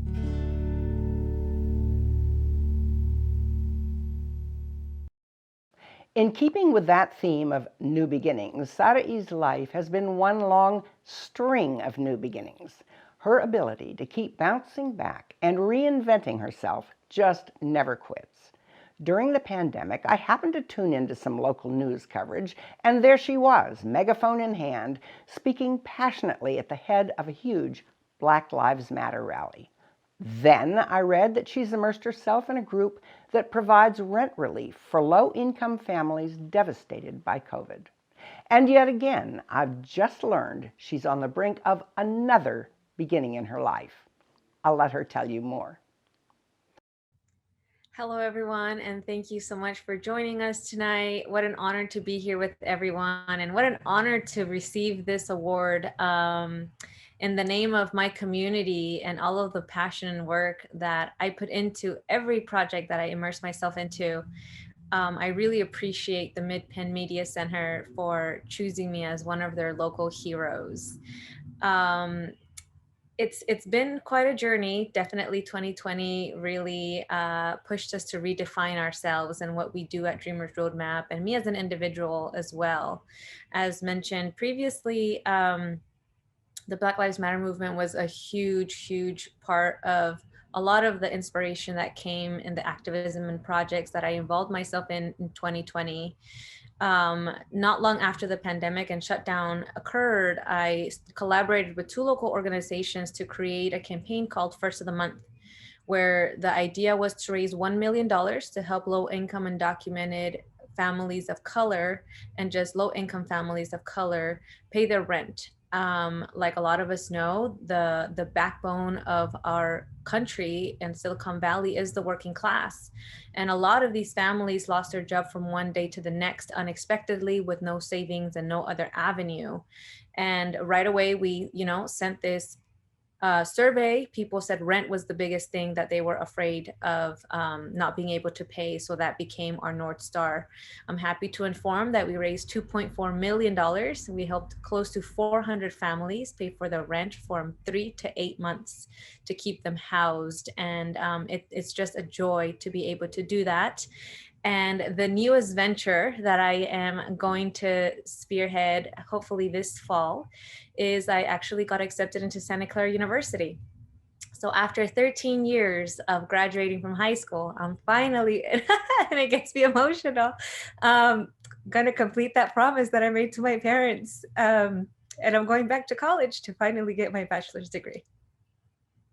In keeping with that theme of new beginnings, Sarai's life has been one long string of new beginnings. Her ability to keep bouncing back and reinventing herself just never quits. During the pandemic, I happened to tune into some local news coverage, and there she was, megaphone in hand, speaking passionately at the head of a huge Black Lives Matter rally. Then I read that she's immersed herself in a group that provides rent relief for low-income families devastated by COVID. And yet again, I've just learned she's on the brink of another beginning in her life. I'll let her tell you more. Hello, everyone, and thank you so much for joining us tonight. What an honor to be here with everyone, and what an honor to receive this award in the name of my community and all of the passion and work that I put into every project that I immerse myself into. I really appreciate the Mid-Penn Media Center for choosing me as one of their local heroes. It's been quite a journey. Definitely 2020 really pushed us to redefine ourselves and what we do at Dreamers Roadmap, and me as an individual as well. As mentioned previously, the Black Lives Matter movement was a huge part of a lot of the inspiration that came in the activism and projects that I involved myself in 2020. Not long after the pandemic and shutdown occurred, I collaborated with two local organizations to create a campaign called First of the Month, where the idea was to raise $1 million to help low-income and undocumented families of color and just low-income families of color pay their rent. Like a lot of us know, the backbone of our country and Silicon Valley is the working class. And a lot of these families lost their job from one day to the next unexpectedly with no savings and no other avenue. And right away, we, sent this survey. People said rent was the biggest thing that they were afraid of not being able to pay. So that became our North Star. I'm happy to inform that we raised $2.4 million. We helped close to 400 families pay for their rent from 3 to 8 months to keep them housed. And it's just a joy to be able to do that. And the newest venture that I am going to spearhead, hopefully this fall, is I actually got accepted into Santa Clara University. So after 13 years of graduating from high school, I'm finally, and it gets me emotional, going to complete that promise that I made to my parents. And I'm going back to college to finally get my bachelor's degree.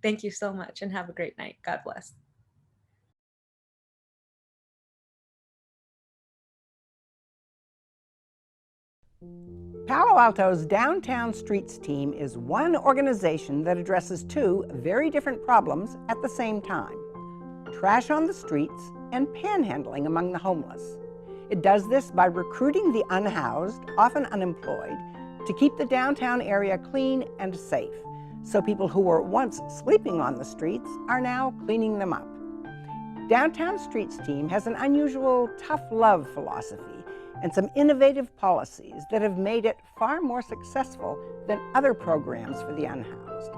Thank you so much and have a great night. God bless. Palo Alto's Downtown Streets team is one organization that addresses two very different problems at the same time: trash on the streets and panhandling among the homeless. It does this by recruiting the unhoused, often unemployed, to keep the downtown area clean and safe, so people who were once sleeping on the streets are now cleaning them up. Downtown Streets team has an unusual tough love philosophy and some innovative policies that have made it far more successful than other programs for the unhoused.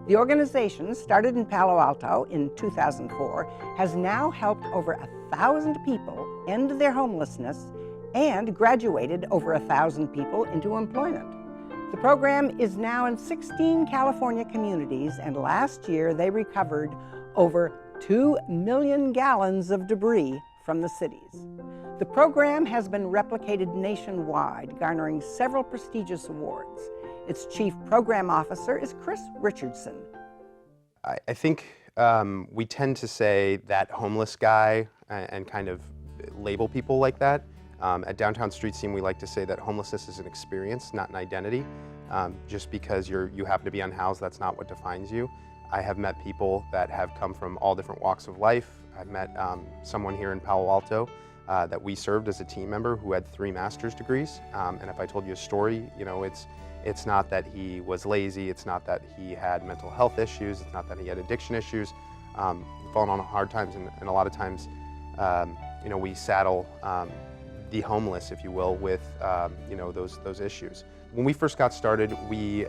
The organization, started in Palo Alto in 2004, has now helped over 1,000 people end their homelessness and graduated over 1,000 people into employment. The program is now in 16 California communities, and last year they recovered over 2 million gallons of debris from the cities. The program has been replicated nationwide, garnering several prestigious awards. Its chief program officer is Chris Richardson, I think we tend to say that homeless guy and kind of label people like that. At Downtown Street Scene, we like to say that homelessness is an experience, not an identity. Just because you happen to be unhoused, that's not what defines you. I have met people that have come from all different walks of life. I've met someone here in Palo Alto that we served as a team member who had 3 master's degrees. And if I told you a story, you know, it's not that he was lazy, it's not that he had mental health issues, it's not that he had addiction issues. Fallen on hard times, and a lot of times, you know, we saddle the homeless, if you will, with you know, those issues. When we first got started, we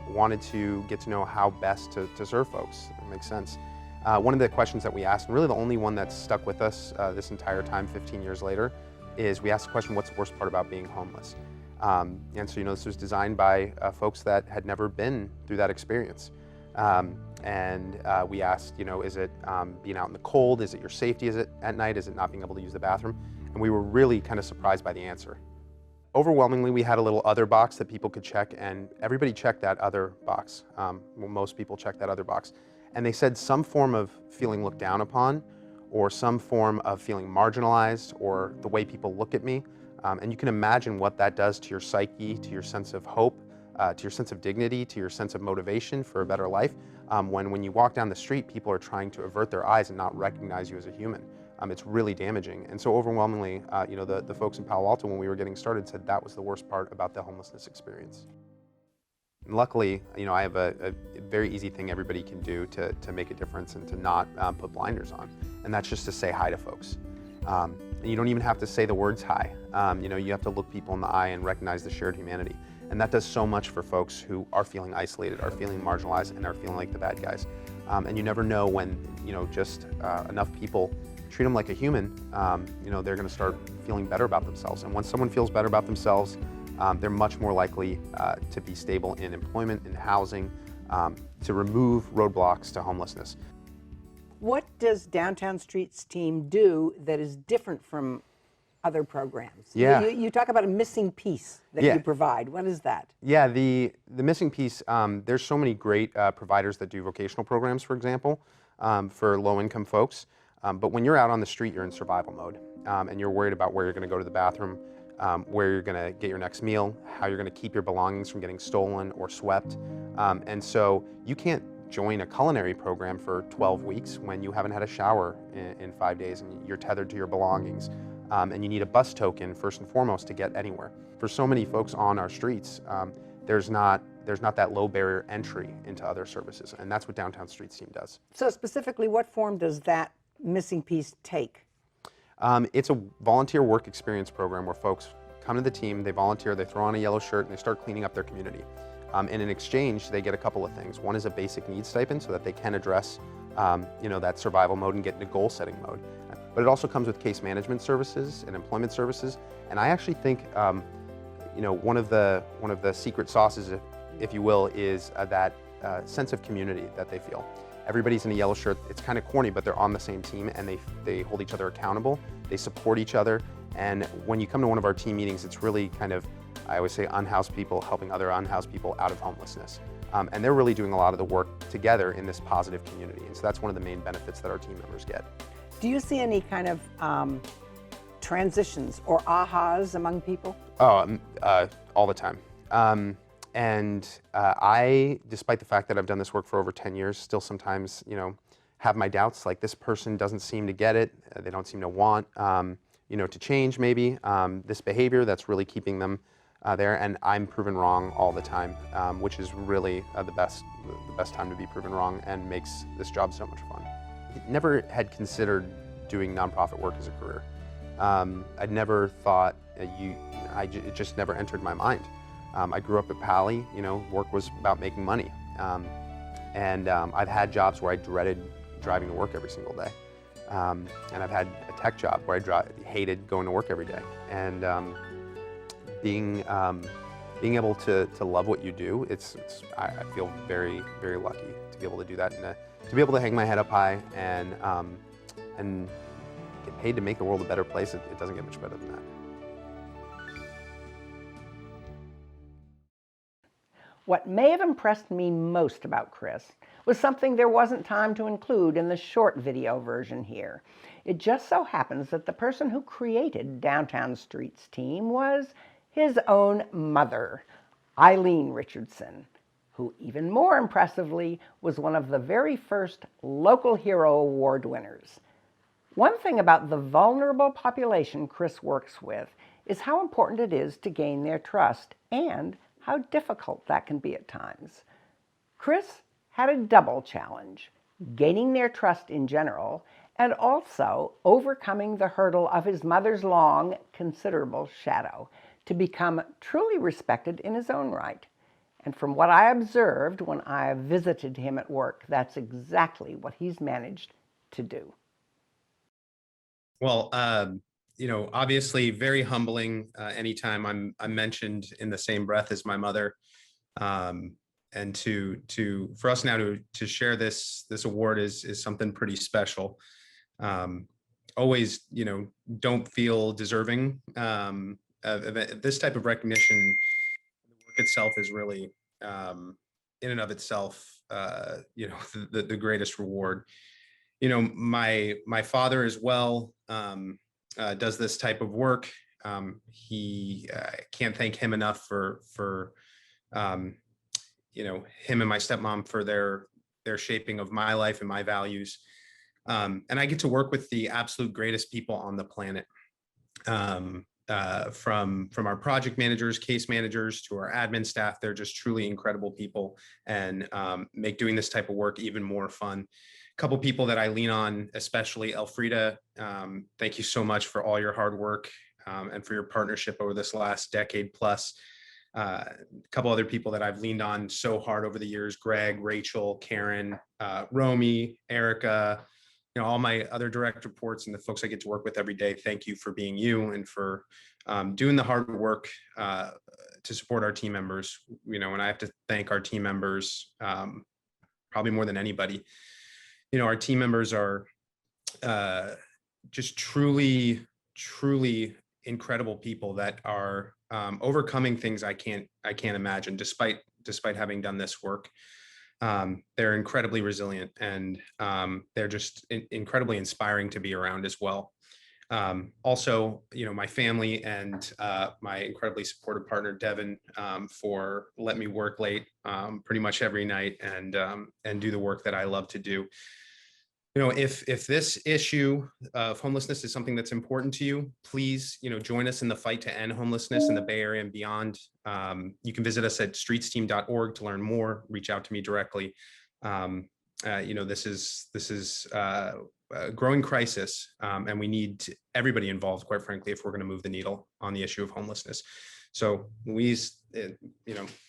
wanted to get to know how best to serve folks. That makes sense. One of the questions that we asked, and really the only one that's stuck with us this entire time, 15 years later, is we asked the question, what's the worst part about being homeless? And so, you know, this was designed by folks that had never been through that experience. And we asked, you know, is it being out in the cold? Is it your safety? Is it at night? Is it not being able to use the bathroom? And we were really kind of surprised by the answer. Overwhelmingly, we had a little other box that people could check, and everybody checked that other box. Well, most people checked that other box. And they said some form of feeling looked down upon, or some form of feeling marginalized, or the way people look at me. And you can imagine what that does to your psyche, to your sense of hope, to your sense of dignity, to your sense of motivation for a better life. When you walk down the street, people are trying to avert their eyes and not recognize you as a human. It's really damaging. And so overwhelmingly, you know, the folks in Palo Alto, when we were getting started, said that was the worst part about the homelessness experience. And luckily, you know, I have a very easy thing everybody can do to make a difference and to not put blinders on. And that's just to say hi to folks. And you don't even have to say the words hi. You know, you have to look people in the eye and recognize the shared humanity. And that does so much for folks who are feeling isolated, are feeling marginalized, and are feeling like the bad guys. And you never know when, you know, just enough people treat them like a human, you know, they're going to start feeling better about themselves. And once someone feels better about themselves, they're much more likely to be stable in employment, in housing, to remove roadblocks to homelessness. What does Downtown Street's team do that is different from other programs? Yeah. You talk about a missing piece that you provide. What is that? Yeah, the missing piece, there's so many great providers that do vocational programs, for example, for low-income folks. But when you're out on the street, you're in survival mode, and you're worried about where you're going to go to the bathroom, where you're going to get your next meal, how you're going to keep your belongings from getting stolen or swept. And so you can't join a culinary program for 12 weeks when you haven't had a shower in 5 days and you're tethered to your belongings. And you need a bus token first and foremost to get anywhere. For so many folks on our streets, there's not that low barrier entry into other services, and that's what Downtown Street Team does. So specifically, what form does that missing piece take? It's a volunteer work experience program where folks come to the team, they volunteer, they throw on a yellow shirt, and they start cleaning up their community. And in exchange, they get a couple of things. One is a basic needs stipend so that they can address you know, that survival mode and get into goal-setting mode. But it also comes with case management services and employment services. And I actually think, you know, one of the secret sauces, if you will, is that sense of community that they feel. Everybody's in a yellow shirt. It's kind of corny, but they're on the same team and they hold each other accountable. They support each other. And when you come to one of our team meetings, it's really kind of, I always say, unhoused people helping other unhoused people out of homelessness. And they're really doing a lot of the work together in this positive community. And so that's one of the main benefits that our team members get. Do you see any kind of transitions or ahas among people? Oh, all the time. And I, despite the fact that I've done this work for over 10 years, still sometimes, you know, have my doubts, like this person doesn't seem to get it, they don't seem to want, you know, to change maybe this behavior that's really keeping them there, and I'm proven wrong all the time, which is really the best time to be proven wrong and makes this job so much fun. I never had considered doing nonprofit work as a career. I'd never thought, it just never entered my mind. I grew up at Palo, you know, work was about making money. And I've had jobs where I dreaded driving to work every single day. And I've had a tech job where I hated going to work every day. And being able to love what you do, I feel very, very lucky to be able to do that and to be able to hang my head up high and get paid to make the world a better place. It doesn't get much better than that. What may have impressed me most about Chris was something there wasn't time to include in the short video version here. It just so happens that the person who created Downtown Street's team was his own mother, Eileen Richardson, who even more impressively was one of the very first Local Hero Award winners. One thing about the vulnerable population Chris works with is how important it is to gain their trust and how difficult that can be at times. Chris had a double challenge, gaining their trust in general and also overcoming the hurdle of his mother's long, considerable shadow to become truly respected in his own right. And from what I observed when I visited him at work, that's exactly what he's managed to do. Well, obviously very humbling anytime I'm mentioned in the same breath as my mother. And for us now to share this award is something pretty special. Always, don't feel deserving of this type of recognition. The work itself is really, in and of itself, the greatest reward. My father as well does this type of work. He can't thank him enough for him and my stepmom for their shaping of my life and my values. And I get to work with the absolute greatest people on the planet. From our project managers, case managers, to our admin staff. They're just truly incredible people and make doing this type of work even more fun. A couple people that I lean on, especially Elfrida. Thank you so much for all your hard work and for your partnership over this last decade plus. A couple other people that I've leaned on so hard over the years: Greg, Rachel, Karen, Romy, Erica, all my other direct reports and the folks I get to work with every day. Thank you for being you and for doing the hard work to support our team members. And I have to thank our team members probably more than anybody. Our team members are just truly, truly incredible people that are overcoming things I can't imagine, despite having done this work. They're incredibly resilient and they're just incredibly inspiring to be around as well. Also, my family and my incredibly supportive partner, Devin, for letting me work late pretty much every night and do the work that I love to do. If this issue of homelessness is something that's important to you, please, join us in the fight to end homelessness in the Bay Area and beyond. You can visit us at streetsteam.org to learn more. Reach out to me directly. This is a growing crisis, and we need everybody involved, quite frankly, if we're going to move the needle on the issue of homelessness. So, Louise, the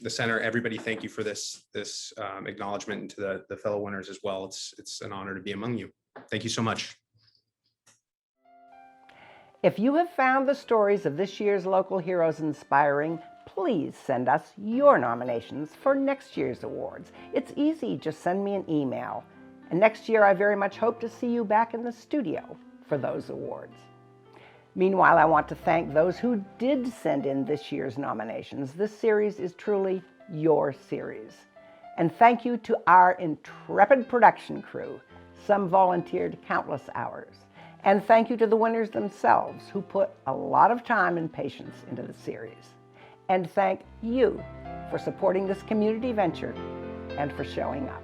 center, everybody, thank you for this acknowledgement, and to the fellow winners as well. It's an honor to be among you. Thank you so much. If you have found the stories of this year's Local Heroes inspiring, please send us your nominations for next year's awards. It's easy, just send me an email. And next year, I very much hope to see you back in the studio for those awards. Meanwhile, I want to thank those who did send in this year's nominations. This series is truly your series. And thank you to our intrepid production crew. Some volunteered countless hours. And thank you to the winners themselves, who put a lot of time and patience into the series. And thank you for supporting this community venture and for showing up.